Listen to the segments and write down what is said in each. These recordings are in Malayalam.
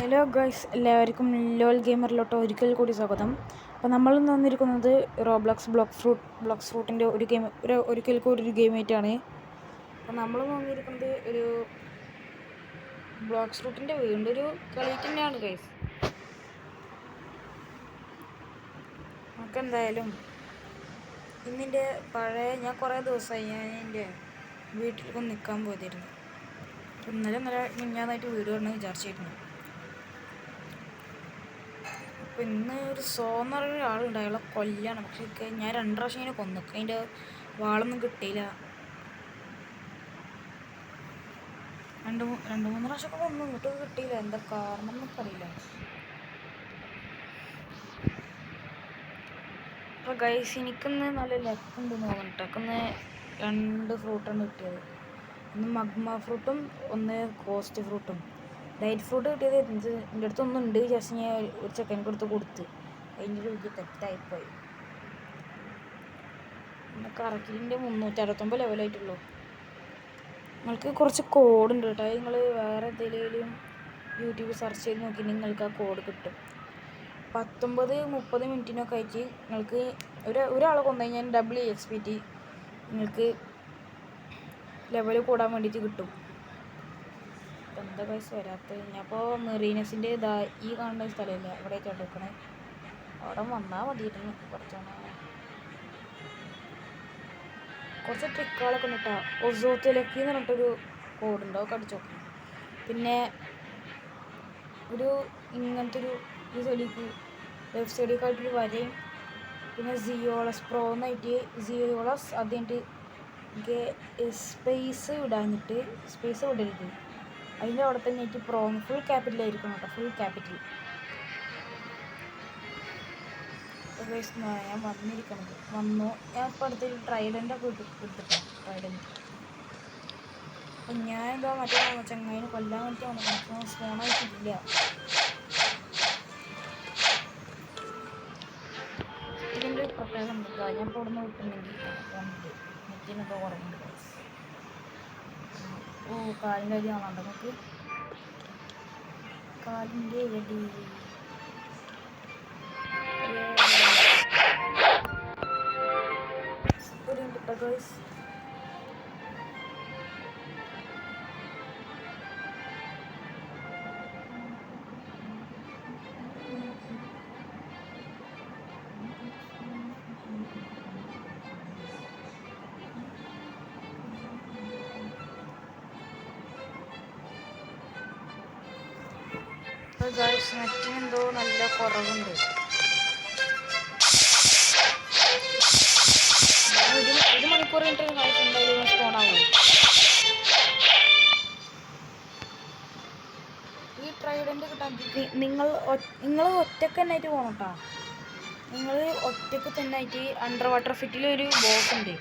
ഹലോ ഗൈസ്, എല്ലാവർക്കും ലോൽ ഗെയിമറിലോട്ട് ഒരിക്കൽ കൂടി സ്വാഗതം. അപ്പോൾ നമ്മൾ വന്നിരിക്കുന്നത് ബ്ലോക്സ് ഫ്രൂട്ടിൻ്റെ ഒരു ഗെയിം ഒരിക്കൽ കൂടി ഒരു ഗെയിമായിട്ടാണ്. അപ്പോൾ നമ്മൾ വന്നിരിക്കുന്നത് ഒരു ബ്ലോക്സ് ഫ്രൂട്ടിൻ്റെ വീണ്ടും ഒരു കളി തന്നെയാണ് ഗൈസ്. നമുക്ക് എന്തായാലും ഇന്നിൻ്റെ ഞാൻ കുറേ ദിവസമായി ഞാൻ എൻ്റെ വീട്ടിലേക്ക് നിൽക്കാൻ പോയതായിരുന്നു. ഇന്നലെ മിഞ്ഞാന്നായിട്ട് വീട് വരണം വിചാരിച്ചിരുന്നു. അപ്പോൾ ഇന്ന് ഒരു എന്ന് പറയുന്ന ഒരാളുണ്ട്, അയാളെ കൊല്ലാണ്. പക്ഷേ ഞാൻ 2 പ്രാവശ്യം ഇങ്ങനെ കൊന്നൊക്കെ അതിൻ്റെ വാളൊന്നും കിട്ടിയില്ല. 2-3 പ്രാവശ്യമൊക്കെ കൊന്നു, ഇങ്ങോട്ട് കിട്ടിയില്ല. എന്താ കാരണം എന്നൊക്കെ അറിയില്ല. അപ്പോൾ ഗൈസ്, എനിക്കിന്ന് നല്ല ലക്കുണ്ട് നോക്കട്ടെ. 2 ഫ്രൂട്ടാണ് കിട്ടിയത്. ഒന്ന് മഗ്മ ഫ്രൂട്ടും ഒന്ന് കോസ്റ്റ് ഫ്രൂട്ടും. ലൈറ്റ് ഫ്രൂട്ട് കിട്ടിയത് എൻ്റെ അടുത്തൊന്നും ഉണ്ട് വിചാരിച്ച് ഞാൻ ഒരു ചെക്കനൊക്കെ എടുത്ത് കൊടുത്ത്. അതിൻ്റെ ഒരു വലിയ തെറ്റായിപ്പോയി. പിന്നെ കറക്കിലിൻ്റെ 369 ലെവലായിട്ടുള്ളൂ. നിങ്ങൾക്ക് കുറച്ച് കോഡുണ്ട് കേട്ടോ. അത് നിങ്ങൾ വേറെ എന്തെങ്കിലും യൂട്യൂബ് സെർച്ച് ചെയ്ത് നോക്കി നിങ്ങൾക്ക് ആ കോഡ് കിട്ടും. 19-30 മിനിറ്റിനൊക്കെ ആയിട്ട് നിങ്ങൾക്ക് ഒരാളെ കൊന്നു കഴിഞ്ഞാൽ ഡബിൾ XP നിങ്ങൾക്ക് ലെവൽ കൂടാൻ വേണ്ടിയിട്ട് കിട്ടും. എന്താ പൈസ വരാത്തത്? ഞാനിപ്പോൾ മെറീനസിൻ്റെ ഈ കാണുന്ന സ്ഥലമില്ല, അവിടെ എടുക്കണേ. അവിടെ വന്നാൽ മതിയിരുന്നു. കുറച്ച് ട്രിക്കുകളൊക്കെ ഉണ്ട് കേട്ടോ. ഒസോത്തിലക്കി എന്ന് പറഞ്ഞിട്ടൊരു കോഡുണ്ട്, അതൊക്കെ അടിച്ചു നോക്കും. പിന്നെ ഇങ്ങനത്തെ ഈ സൈഡിലേക്ക് ലെഫ്റ്റ് സൈഡിലേക്ക് ആയിട്ടൊരു വരയും, പിന്നെ സിയോളസ് പ്രോ എന്നായിട്ട് സിയോളസ് അതിൻ്റെ സ്പേസ് വിടരുത്. അതിൻ്റെ അവിടെ തന്നെ ആയിട്ട് പ്രോന്ന് ഫുൾ ക്യാപിറ്റലായിരിക്കണം കേട്ടോ, ഫുൾ ക്യാപിറ്റൽ. ഞാൻ വന്നു. ഞാൻ ഇപ്പോൾ അടുത്തൊരു ട്രൈഡൻ്റൊക്കെ എടുത്തിട്ടാണ് ട്രൈഡൻറ്റ്. അപ്പം ഞാൻ എന്താ മറ്റേ ചങ്ങായിനെ കൊല്ലാൻ വേണ്ടിയിട്ട് വന്നിട്ട് സ്പോണായിട്ടില്ല. ഇതിൻ്റെ ഒരു പ്രത്യേകത എന്താ, ഞാൻ ഇപ്പോൾ ഇവിടെ നിന്ന് വിട്ടുണ്ടെങ്കിൽ നെറ്റിനൊക്കെ കുറവുണ്ട്. കാലിൻ്റെ അടി കാണാണ്ട് നമുക്ക്, കാലിൻ്റെ അടി. ഗൈസ്, നെറ്റിനെന്തോ നല്ല കുറവുണ്ട്. ഒരു മണിക്കൂർ കഴിഞ്ഞിട്ട് എന്തായാലും സ്പോണാവും. ഈ ട്രൈഡൻ്റ് കിട്ടാൻ നിങ്ങൾ ഒറ്റക്ക് തന്നെ ആയിട്ട് പോകണം കേട്ടോ. നിങ്ങൾ ഒറ്റക്ക് തന്നെ ആയിട്ട് അണ്ടർ വാട്ടർ ഫിറ്റിൽ ഒരു ബോസ് ഉണ്ട്,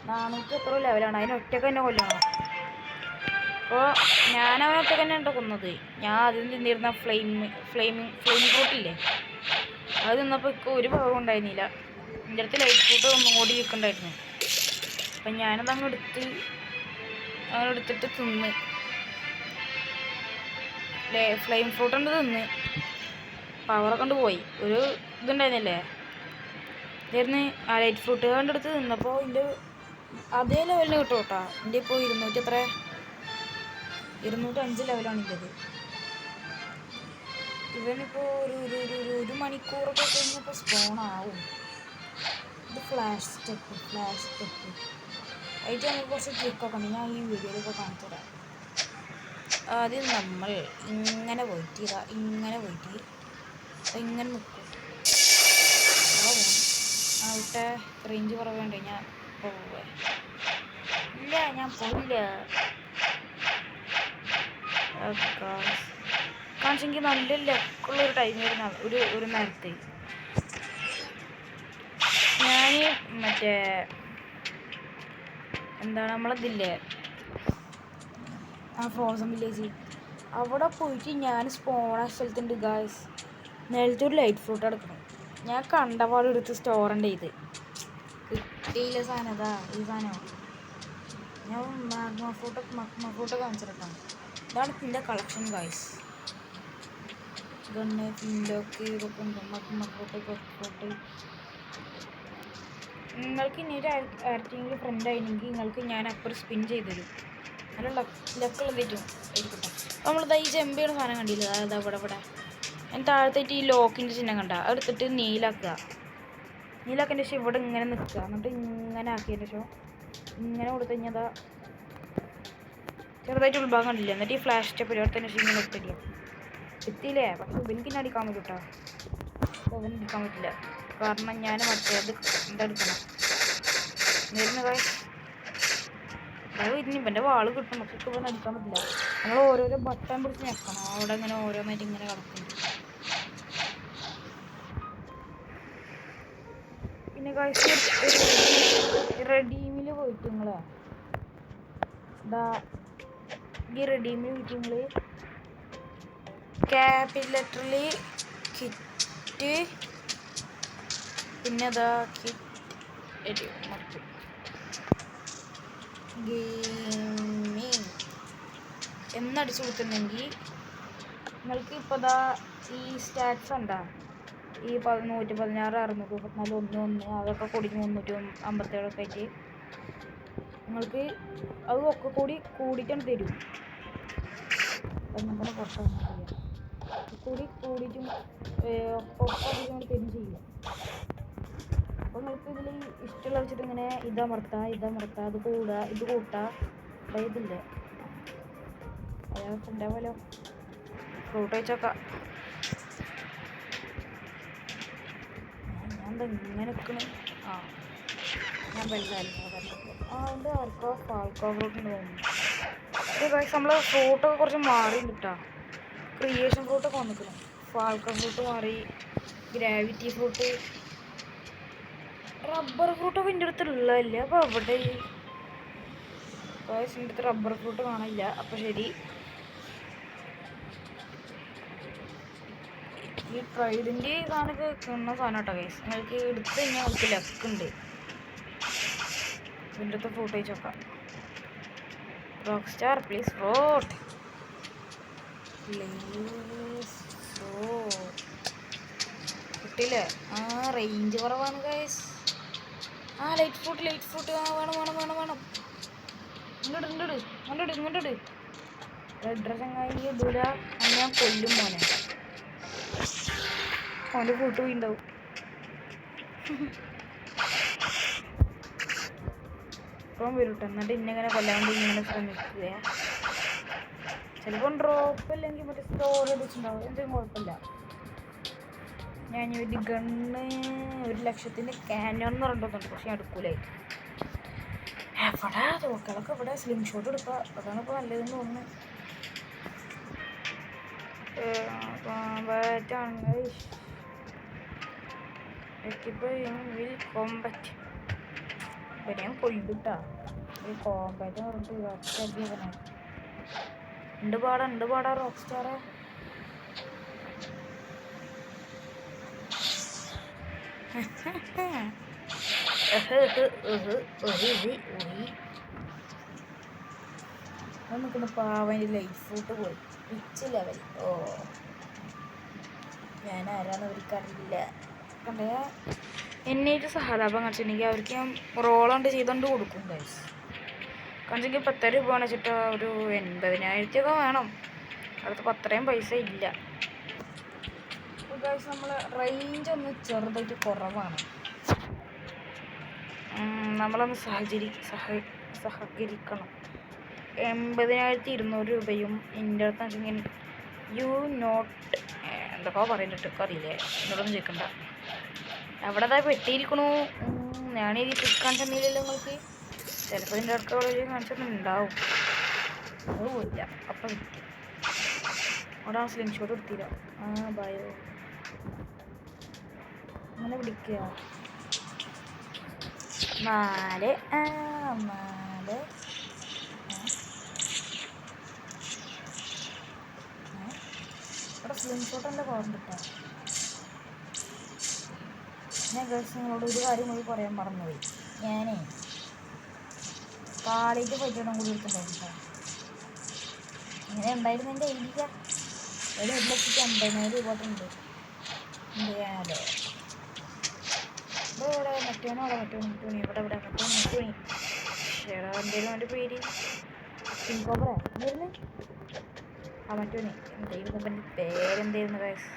400 എത്ര ലെവലാണ്. അതിന് ഒറ്റക്ക് തന്നെ കൊല്ലണം. അപ്പോൾ ഞാനവനൊറ്റക്ക് തന്നെ ഉണ്ടോ കൊന്നത്. ഞാൻ അതിൽ നിന്നിരുന്ന ഫ്ലെയിമിങ് ഫ്രൂട്ടില്ലേ, അത് നിന്നപ്പോൾ ഇപ്പോൾ ഒരു ഭാഗം ഉണ്ടായിരുന്നില്ല. എൻ്റെ അടുത്ത് ലൈറ്റ് ഫ്രൂട്ട് ഒന്നും കൂടി ഇരിക്കണ്ടായിരുന്നു. അപ്പം ഞാനത് എടുത്തിട്ട് തിന്ന്. ഫ്ലെയിം ഫ്രൂട്ട് കൊണ്ട് തിന്ന് പവറൊക്കെ കൊണ്ട് പോയി. ഒരു ഇതുണ്ടായിരുന്നില്ലേ ഇതായിരുന്നു ആ ലൈറ്റ് ഫ്രൂട്ട് കണ്ടെടുത്ത് തിന്നപ്പോൾ ഇതിൻ്റെ അതേ ലെവലിന് കിട്ടും കേട്ടോ. എൻ്റെ ഇപ്പോൾ 205 ലെവലാണ് ഇൻ്റെത്. ഇവനിപ്പോൾ ഒരു മണിക്കൂറൊക്കെ കഴിഞ്ഞപ്പോൾ സ്പോണാവും. ഇത് ഫ്ലാഷ് സ്റ്റെപ്പ് ആയിട്ട് നമുക്ക് കുറച്ച് ട്രിക്കൊക്കെ ഉണ്ട്, ഞാൻ ഈ വീഡിയോയിലൊക്കെ കാണിച്ചു തരാം. ആദ്യം നമ്മൾ ഇങ്ങനെ പോയിട്ട് ഇങ്ങനെ നിൽക്കും. അവിടെ റേഞ്ച് കുറവുണ്ട്. ഞാൻ പോയില്ല. കാണിച്ചെങ്കിൽ നല്ല ലക്കുള്ളൊരു ടൈമായിരുന്നു ഒരു നേരത്തെ. ഞാൻ മറ്റേ എന്താണ് നമ്മളതില്ലേ ആ ഫ്രോസൺ വില്ലേജ്, അവിടെ പോയിട്ട് ഞാൻ സ്പോണ സ്ഥലത്തുണ്ട് ഗായ്സ്. നേരത്തെ ഒരു ലൈറ്റ് ഫ്രൂട്ട് എടുക്കണം. ഞാൻ കണ്ടപാട് എടുത്ത് സ്റ്റോറിൻ്റെ കിട്ടിയില്ല സാധനം. ഈ സാധനം ഞാൻ മഗ്മ ഫ്രൂട്ടൊക്കെ കാണിച്ചിട്ടാണ്. ഇതാണ് ഇതിൻ്റെ കളക്ഷൻ ഗായ്സ്. ഗണ്ണ് പിൻലോക്ക് ഇതൊക്കെ ഉണ്ട്. മക്കോട്ട് നിങ്ങൾക്ക് ഇനി ഒരു ആർക്കെങ്കിലും ഫ്രണ്ട് ആയിരുന്നെങ്കിൽ നിങ്ങൾക്ക് ഞാൻ അപ്പോൾ സ്പിൻ ചെയ്ത് തരും. നല്ല ലക്കുള്ള തെറ്റും ആയിരിക്കട്ടെ. നമ്മളിതാ ഈ ചെമ്പിയുടെ സാധനം കണ്ടില്ല, അതായത് ഇവിടെ ഞാൻ താഴത്തേക്ക് ഈ ലോക്കിൻ്റെ ചിഹ്നം കണ്ട അതെടുത്തിട്ട് നീലാക്കിയതിൻ്റെ ശേഷം ഇവിടെ ഇങ്ങനെ നിൽക്കുക. എന്നിട്ട് ഇങ്ങനെ ആക്കിയതിൻ്റെ ശേഷം ഇങ്ങനെ കൊടുത്തു കഴിഞ്ഞാൽ അതാ ചെറുതായിട്ട് ഉൾഭാഗം കണ്ടില്ല. എന്നിട്ട് ഈ ഫ്ലാഷ് സ്റ്റെപ്പ് പരിവർത്തന ശേഷം ഇങ്ങനെ എത്തില്ല എത്തിയില്ലേ. പക്ഷെ ഇവനിക്ക് അടിക്കാൻ പറ്റൂട്ടാ, അവൻ അടിക്കാൻ പറ്റില്ല. കാരണം ഞാൻ മറ്റേത് എന്തെടുക്കണം നേരിടുന്ന ഇനി ഇവൻ്റെ വാള് കിട്ടും. പക്ഷെ ഇവൻ അടിക്കാൻ പറ്റില്ല. നമ്മൾ ഓരോരോ ബട്ടൺ പിടിച്ച് ഞെക്കണം. അവിടെ ഇങ്ങനെ ഓരോന്നായിട്ട് ഇങ്ങനെ കിടക്കും. പിന്നെ റെഡീമിൽ പോയിട്ട് നിങ്ങൾ ഈ റെഡീമിൽ പോയിട്ട് നിങ്ങൾ ക്യാപിറ്റൽ ലെറ്ററിൽ കിറ്റ് പിന്നെ അതാ കിറ്റ് ഗെയിമിങ് എന്നടിച്ചു കൊടുത്തിട്ടുണ്ടെങ്കിൽ നിങ്ങൾക്ക് ഇപ്പോൾ ഇതാ ഈ സ്റ്റാറ്റ്സ് ഉണ്ടാ ഈ 116 634 1 അതൊക്കെ കൂടി 357 ആയിട്ട് നിങ്ങൾക്ക് അത് ഒക്കെ കൂടിയിട്ടാണ് തരും. അങ്ങനെ കൂടിയിട്ടും ഒപ്പം തരും ചെയ്യും. അപ്പോൾ നിങ്ങൾക്ക് ഇതിൽ ഇഷ്ടമുള്ള വെച്ചിട്ട് ഇങ്ങനെ ഇതമർത്താം അത് കൂട്ടുക ഇതില്ലേ അയാൾക്ക് ഉണ്ടാവുമല്ലോ ഫ്രൂട്ട് വെച്ചോക്കാം. ഞാൻ ഇങ്ങനെ നിൽക്കണു. ഞാൻ അതുകൊണ്ട് ഫാൽക്കോ ഫ്രൂട്ടിന് തോന്നുന്നു. നമ്മൾ ഫ്രൂട്ടൊക്കെ കുറച്ച് മാറി കിട്ടാ. ക്രിയേഷൻ ഫ്രൂട്ടൊക്കെ വന്നിക്കണം. ഫാൽക്കോ ഫ്രൂട്ട് മാറി, ഗ്രാവിറ്റി ഫ്രൂട്ട്, റബ്ബർ ഫ്രൂട്ടൊക്കെ എൻ്റെ അടുത്തുള്ളതല്ലേ. അപ്പോൾ അവിടെ എൻ്റെ അടുത്ത് റബ്ബർ ഫ്രൂട്ട് കാണില്ല. അപ്പോൾ ശരി, ഈ ട്രൈഡിൻ്റെ സാധനമൊക്കെ കിട്ടുന്ന സാധനം കേട്ടോ ഗൈസ്. നിങ്ങൾക്ക് എടുത്ത് കഴിഞ്ഞാൽ നിങ്ങൾക്ക് ലക്കുണ്ട്. ഇതിൻ്റെ അടുത്ത് ഫ്രൂട്ട് വെച്ച് നോക്കാം. റോക്ക് സ്റ്റാർ പ്ലീസ് ഫ്രൂട്ട് കിട്ടില്ലേ. റേഞ്ച് കുറവാണ് ഗൈസ്. ലൈറ്റ് ഫ്രൂട്ട് വേണം. ഇങ്ങോട്ട് റെഡ് ഡ്രസ് ചങ്ങായി ഇടൂല. ഞാൻ കൊല്ലും മോനെ. അവൻ്റെ ഫ്രൂട്ട് പോയിണ്ടാവും. ഇപ്പം വരൂട്ടോ. എന്നിട്ട് ഇന്നിങ്ങനെ കൊല്ലാണ്ട് ഇങ്ങനെ ശ്രമിക്കുക. ചിലപ്പോൾ ഡ്രോപ്പ് അല്ലെങ്കിൽ മറ്റേ സ്റ്റോർ വെച്ചിട്ടുണ്ടാവും. എന്തെങ്കിലും കുഴപ്പമില്ല. ഞാൻ ഒരു ഗണ്ണ് 1,00,000 ക്യാനോൺ എന്ന് പറഞ്ഞിട്ടുണ്ട്. പക്ഷെ ഞാൻ എടുക്കൂലായി. എവിടെ തോക്കളൊക്കെ ഇവിടെ സ്ലിം ഷോട്ട് എടുക്കുക. അതാണ് ഇപ്പോൾ നല്ലതെന്ന് തോന്നുന്നു. കോമ്പാറ്റ് ഞാൻ കൊല്ലിട്ടാ. ഈ കോമ്പാറ്റ് പറഞ്ഞിട്ട് റോക്ക് സ്റ്റാർ ഉണ്ട് പാടാ റോക്ക് സ്റ്റാറെ. നമുക്കിന്ന് പാവൻ്റെ ലൈഫ് ഫുട്ട് പോയി റിച്ച് ലെവൽ. ഞാൻ ആരാന്ന് അവർക്കറിയില്ല. കണ്ടേ എന്നായിട്ട് സഹതാപം കാണിച്ചിട്ടുണ്ടെങ്കിൽ അവർക്ക് ഞാൻ റോളുണ്ട് ചെയ്തുകൊണ്ട് കൊടുക്കും ഗൈസ്. കാണിച്ചെങ്കിൽ 10 രൂപ വെച്ചിട്ട് ഒരു 80,000 വേണം. അടുത്ത് അത്രയും പൈസ ഇല്ല ഗൈസ്. നമ്മൾ റേഞ്ച് ഒന്ന് ചെറുതായിട്ട് കുറവാണ്. നമ്മളൊന്ന് സഹകരിക്കണം. 80,200 രൂപയും എൻ്റെ അടുത്ത് വെച്ചെങ്കിൽ യു നോട്ട് എന്തൊക്കെ പറയുന്നിട്ട് അറിയില്ലേ. എന്നോടൊന്നും ചോദിക്കണ്ട. എവിടെ പെട്ടിയിരിക്കണു. ഞാനീ കാണിച്ചെന്നില്ലല്ലോ നിങ്ങൾക്ക്. ചിലപ്പോൾ ഇതിൻ്റെ അടുത്ത് അവിടെ കാണിച്ചിട്ടുണ്ടാവും. അത് പോയില്ല. അപ്പം കിട്ടി. അവിടെ സ്ലിം ഷോട്ട് എടുത്തില്ല. ബയോ അങ്ങനെ പിടിക്കുക. 4 ഇവിടെ സ്ലിം ഷോട്ടല്ലേ പറഞ്ഞിട്ടാ. ഞാൻ ഗേൾസ് നിങ്ങളോട് ഒരു കാര്യം കൂടി പറയാൻ മറന്നുപോയി. ഞാനേ കാളേജ് പറ്റിയിടം കൂടി എടുത്തിട്ടുണ്ടായിരുന്നു. ഇങ്ങനെ ഉണ്ടായിരുന്നു എൻ്റെ ഐഡിയ. അതിൽ 1,50,000 രൂപ ഉണ്ട്. എന്ത് ചെയ്യാനല്ലോ. ഇവിടെ മറ്റോണി ഇവിടെ മറ്റോണി ചേടാ എന്തേലും അവൻ്റെ പേര് പിൻകോബറ എന്തായിരുന്നു ആ മറ്റോണി എന്തായിരുന്നു എൻ്റെ പേരെന്തായിരുന്നു ഗൈസ്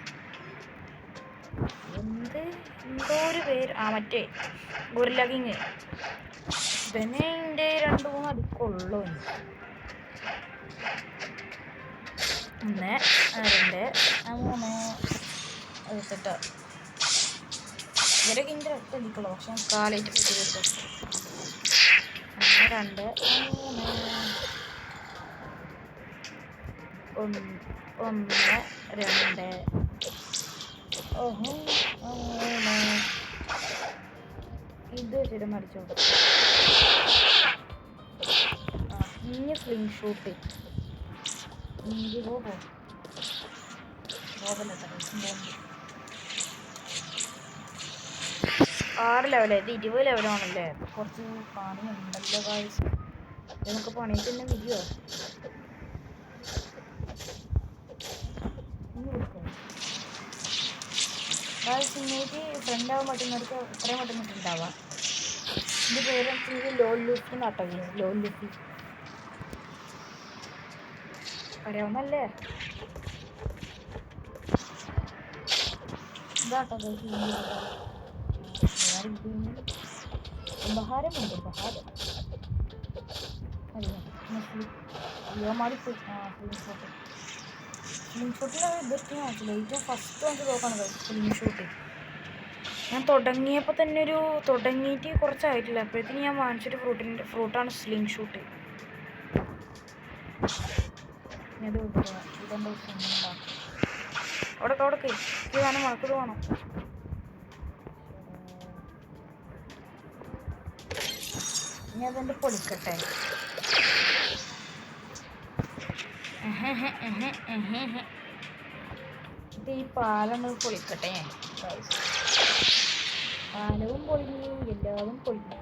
എന്തോ ഒരു പേര് മറ്റേ ഗൊറില്ല കിങ് ഇവനെ എൻ്റെ 2-3 അടിക്കുള്ളൂ. 1 2 3 എടുത്തിട്ട് ഇവരൊക്കെ ഇതിൻ്റെ ഒറ്റ അടിക്കുള്ളൂ. പക്ഷെ കാലായിട്ട് പറ്റി കൊടുക്കും. 1 2 3 1 2 ഓഹോ 3 ഇത് വെച്ചിട്ട് മരിച്ചോ. ഇനി സ്ലിംഗ് ഷൂട്ട് ഇഞ്ചി പോകല്ലേ 6 ലെവലായത് 20 ലെവലാണല്ലേ. കുറച്ച് പണിയുണ്ടല്ലോ ഗായ്സ്. നമുക്ക് പണിയിൽ തന്നെ വിരിയോ ഗായ്സ്. ഇങ്ങേക്ക് ഫ്രണ്ട് ആവാൻ പറ്റുന്നവർക്ക് എത്രയും പെട്ടെന്ന് ഉണ്ടാവാം. എൻ്റെ പേര് ലോൺ ലൂഫി നാട്ടകി ലോൺ ലൂഫി അറിയാവുന്നല്ലേ. ഇതാട്ടോ ഉപഹാരമുണ്ട് ഉപഹാരം അറിയാം മാറിപ്പോയി. സ്ലിംഗ് ഷോട്ടിൽ ബെസ്റ്റ് മാച്ചില്ല. ഏറ്റവും ഫസ്റ്റ് നമുക്ക് നോക്കാണ് സ്ലിംഗ് ഷൂട്ട്. ഞാൻ തുടങ്ങിയപ്പോൾ തന്നെ തുടങ്ങിയിട്ട് കുറച്ചായിട്ടില്ല. അപ്പോഴത്തേക്കും ഞാൻ വാങ്ങിച്ചൊരു ഫ്രൂട്ടാണ് സ്ലിംഗ് ഷൂട്ട്. അവിടെ ഇത് വേണം മണക്കത് വേണം. ഇനി അതെൻ്റെ പൊളിക്കട്ടെ. ഇത് ഈ പാലങ്ങൾ പൊളിക്കട്ടെ. പാലവും പൊളിഞ്ഞു എല്ലാതും പൊളിഞ്ഞു.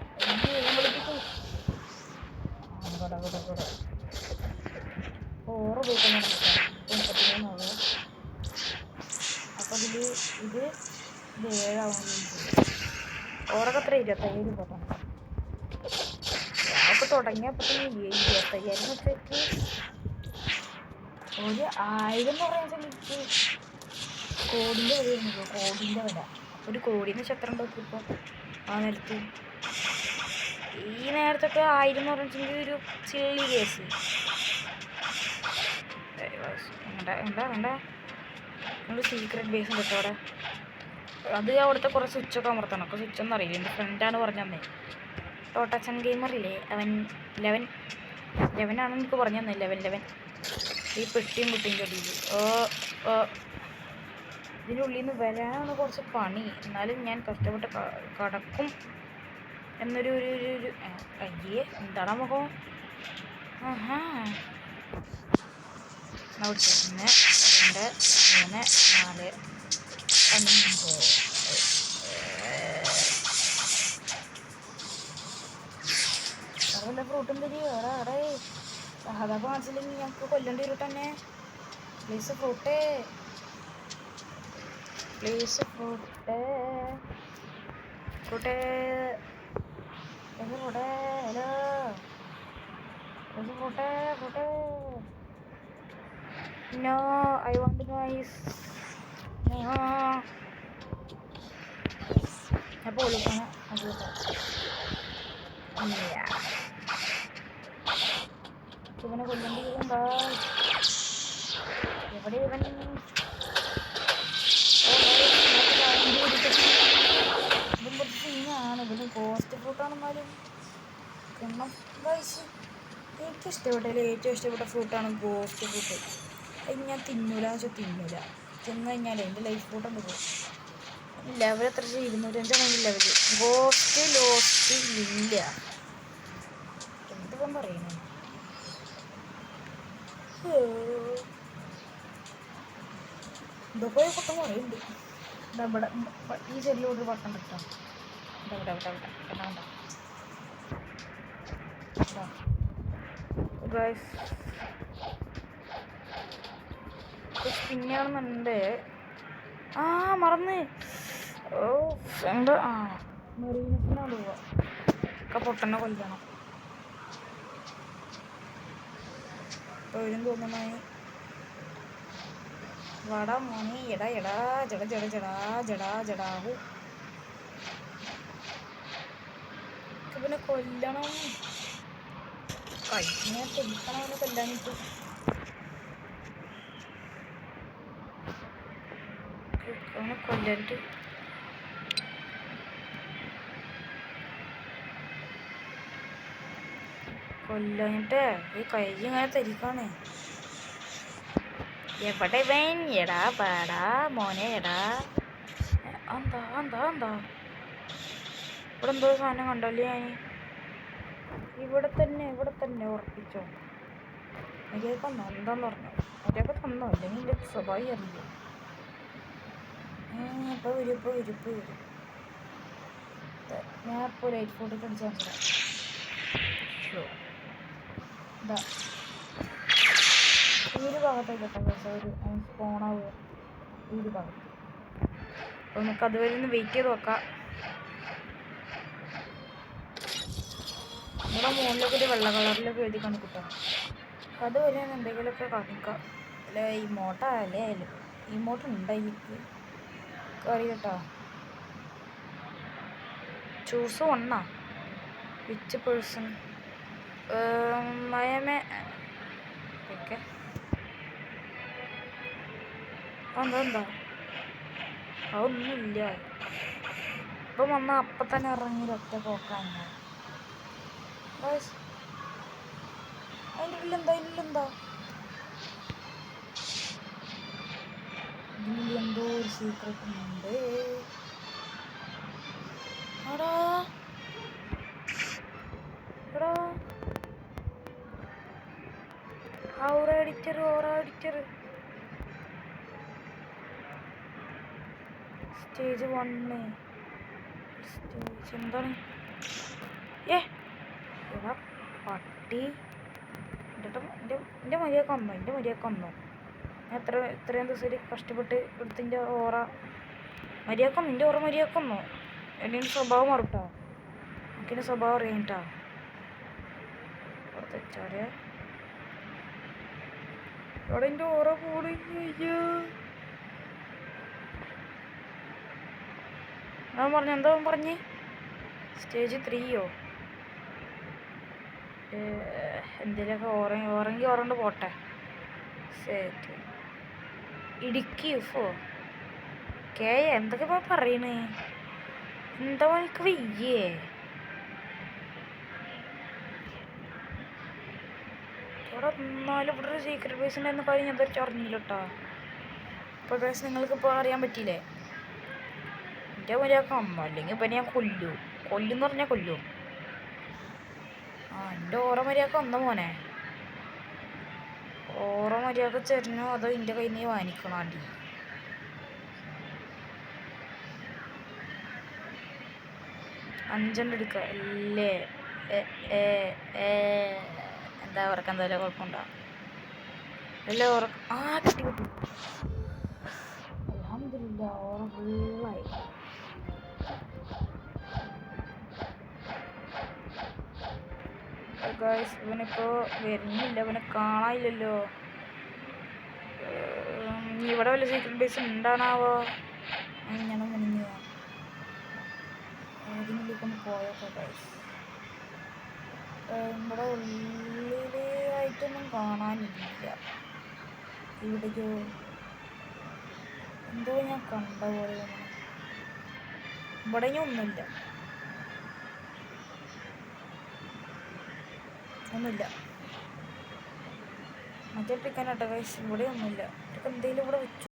ഓറ് പോയിട്ട് നടക്കാം. അപ്പോൾ ഇത് 7 ഓറൊക്കെ എത്ര 25 രൂപ. ഞാനൊക്കെ തുടങ്ങിയപ്പോൾ തന്നെ 25,000 വെച്ചിട്ട് 1,000 എന്ന് പറയുന്ന എനിക്ക് കോടിൻ്റെ വിലയായിരുന്നു. കോടിൻ്റെ വില. അപ്പോൾ 1 കോടിന്ന് വെച്ചാൽ എത്ര ഉണ്ടാക്കും ഇപ്പോൾ ആ നേരത്ത്. ഈ നേരത്തൊക്കെ 1000 എന്ന് പറഞ്ഞിട്ടുണ്ടെങ്കിൽ ഒരു ചില്ലി കേസ്. എന്താ നമ്മൾ സീക്രട്ട് ബേസ് ഉണ്ട് അവിടെ. അത് അവിടുത്തെ കുറേ സ്വിച്ചൊക്കെ അമർത്തണം. ഒക്കെ സ്വിച്ചൊന്നും അറിയില്ല. എൻ്റെ ഫ്രണ്ടാണ് പറഞ്ഞു തന്നെ. ടോട്ടച്ചൻ ഗെയിമറില്ലേ അവൻ 11 ആണെന്ന് എനിക്ക് പറഞ്ഞു തന്നെ. 11 ഈ പെട്ടിയും ചൊടിയിൽ ഇതിനുള്ളിൽ നിന്ന് വരാനാണ് കുറച്ച് പണി. എന്നാലും ഞാൻ കഷ്ടപ്പെട്ട് കടക്കും എന്നൊരു അയ്യേ എന്താണ് മുഖം. 1 2 3 4 5 വേറെ ഫ്രൂട്ട് എന്ത് ചെയ്യും. വേറെ അതൊക്കെ മനസ്സിലെങ്കിൽ ഞങ്ങൾക്ക് കൊല്ലേണ്ടി വരും തന്നെ. Please fruit hello fruit. No, I want noise. No. അപ്പോൾ വിളിക്കണം. ഇവനെ കൊല്ലേണ്ടി വരും. എവിടെ ഇവൻ? ഇവൻ കുറച്ച് സീനാണ്. ഇവന് കോസ്റ്റ് ഫ്രൂട്ടാണെന്നാലും കിണ്ണം വയസ്സ്. ഏറ്റവും ഇഷ്ടപ്പെട്ട ഫ്രൂട്ടാണ് ഗോസ്റ്റ് ഫ്രൂട്ട്. അത് ഞാൻ തിന്നൂല തിന്നു കഴിഞ്ഞാൽ എൻ്റെ ലൈഫ് ഫ്രൂട്ടുണ്ട് പോകും. ലെവൽ എത്ര 205 ലെവൽ. ലോസ്റ്റ് ഇല്ല. എന്തൊക്കെ പറയുന്നു. ഇതൊക്കെ കുട്ടം പറയുന്നുണ്ട്. ഇവിടെ ഈ ചെല്ലിലോട്ട് പട്ടം കിട്ടാം. ഗൈസ് സ്പിന്നാണെന്നുണ്ട്. ആ മറന്ന്. ഓ എന്താ മെറീനസിനാണ് പോവാ. ഒക്കെ പൊട്ടനെ കൊല്ലണം. തൊഴിലും തോന്നണേ. വാടാ മോനെ. എടാ എടാ ജട ജട ജടാ ജടാ ജടാഹു. പിന്നെ കൊല്ലണം. കഴിഞ്ഞ തെളിക്കണം അവനെ കൊല്ലാനിട്ട്. അവനെ കൊല്ലരുത്. കൊല്ലന്നിട്ട് ഈ കൈ ഇങ്ങനെ തരിക്കാണ്. എവിടെ വേൻ എടാ പാടാ മോനെ എടാ. എന്താ എന്താ എന്താ ഇവിടെ എന്തോ സാധനം കണ്ടല്ലേ ഞാൻ. ഇവിടെ തന്നെ ഉറപ്പിച്ചോ. മര്യാദ തന്നോ എന്താന്ന് പറഞ്ഞു. മര്യാദ തന്നോ അല്ലെങ്കിൽ എൻ്റെ സ്വഭാവം അറിയില്ല. ഇപ്പോൾ വരും. ഞാൻ ഇപ്പോൾ ലൈറ്റ് ഫോട്ടോ അടിച്ച് കാണിച്ചതാ. ഇതാ ഈ ഒരു ഭാഗത്തായിക്കോട്ടെ ഒരു സ്പോണാവുക. ഈ ഒരു ഭാഗത്ത് അപ്പോൾ നമുക്ക് അതുവരെ ഒന്ന് വെയിറ്റ് ചെയ്ത് നോക്കാം. നമ്മുടെ മുകളിലൊക്കെ ഒരു വെള്ള കളറിലൊക്കെ എഴുതി കാണിക്കട്ടോ. അതുവരെ എന്തെങ്കിലുമൊക്കെ കാണിക്കാം. അല്ലെ ഇമോട്ട് ഉണ്ടായിരിക്കും അറിയട്ടോ. ചൂസ് വണ്ണാ വിച്ച് പേഴ്സൺ മയമേ. ഓക്കെ എന്താ അതൊന്നുമില്ല. ഇപ്പം വന്നാൽ അപ്പം തന്നെ ഇറങ്ങി ഒറ്റ പോക്കാണ്. അതിൻ്റെ ഉള്ളിലെന്താ ഇതിനുള്ളിൽ എന്തോ ഒരു സീക്രട്ട് ഉണ്ട്. എടാ ഓറ അടിച്ചർ സ്റ്റേജ് 1 സ്റ്റേജ് എന്താണ് എടാ പട്ടി. എൻ്റെ മര്യാദക്ക് വന്നോ. ഞാൻ ഇത്രയും ദിവസം കഷ്ടപ്പെട്ട് എടുത്തിൻ്റെ ഓറ മര്യാദക്ക് വന്നോ. എൻ്റെ സ്വഭാവം മാറുട്ടോ. എനിക്കെൻ്റെ സ്വഭാവം അറിയാനിട്ടാ. തെച്ചാലേ അവിടെ എൻ്റെ ഓറ പോളി. എന്താ പറഞ്ഞ് സ്റ്റേജ് 3 എന്തെങ്കിലുമൊക്കെ ഓറണ്ട് പോട്ടെ. സെറ്റ് ഇടുക്കി എന്തൊക്കെ ഇപ്പോൾ പറയണേ. എന്താ എനിക്ക് വയ്യേ. ഇവിടെ എന്നാലും ഇവിടെ ഒരു സീക്രട്ട് ബേസ് ഉണ്ടായിരുന്ന കാര്യം ഞാൻ ഇതുവരെ അറിഞ്ഞില്ല കേട്ടോ. ഇപ്പോൾ ബേസ് നിങ്ങൾക്കിപ്പോൾ അറിയാൻ പറ്റിയില്ലേ. എൻ്റെ മര്യാദക്ക് വന്നോ അല്ലെങ്കിൽ ഇപ്പം ഞാൻ കൊല്ലുന്ന് പറഞ്ഞാൽ കൊല്ലും. എൻ്റെ ഓറ മര്യാദക്ക് വന്നോ മോനെ. ഓറ മര്യാദക്ക് ചെറിഞ്ഞോ അതോ എൻ്റെ കയ്യിൽ നിന്ന് വാങ്ങിക്കണോ ആണ്ടി. അഞ്ചെണ്ണം എടുക്കുക അല്ലേ. എന്താ ഉറക്കം എന്തായാലും കുഴപ്പമുണ്ടോ. എല്ലാം കിട്ടി. അൽഹംദുലില്ലാ ഓറ ഫുള്ളായി. ഇവനിപ്പോൾ വരുന്നില്ല. ഇവനെ കാണാനില്ലല്ലോ. ഇവിടെ വല്ല സീക്രട്ട് ബേസ് ഉണ്ടാണാവോ. ഞാൻ മുന്നിഞ്ഞ ഏതെങ്കിലേക്കൊന്ന് പോയോക്കെ ഗൈസ്. ഇവിടെ ഉള്ളിലായിട്ടൊന്നും കാണാനില്ല. ഇവിടേക്കോ എന്തോ ഞാൻ കണ്ട പോലെ. ഇവിടെ ഒന്നുമില്ല. മറ്റേ പിക്കാനാട്ടോ ഗൈസ്. ഇവിടെ ഒന്നുമില്ല. ഇതൊക്കെ എന്തെങ്കിലും ഇവിടെ വെച്ചു.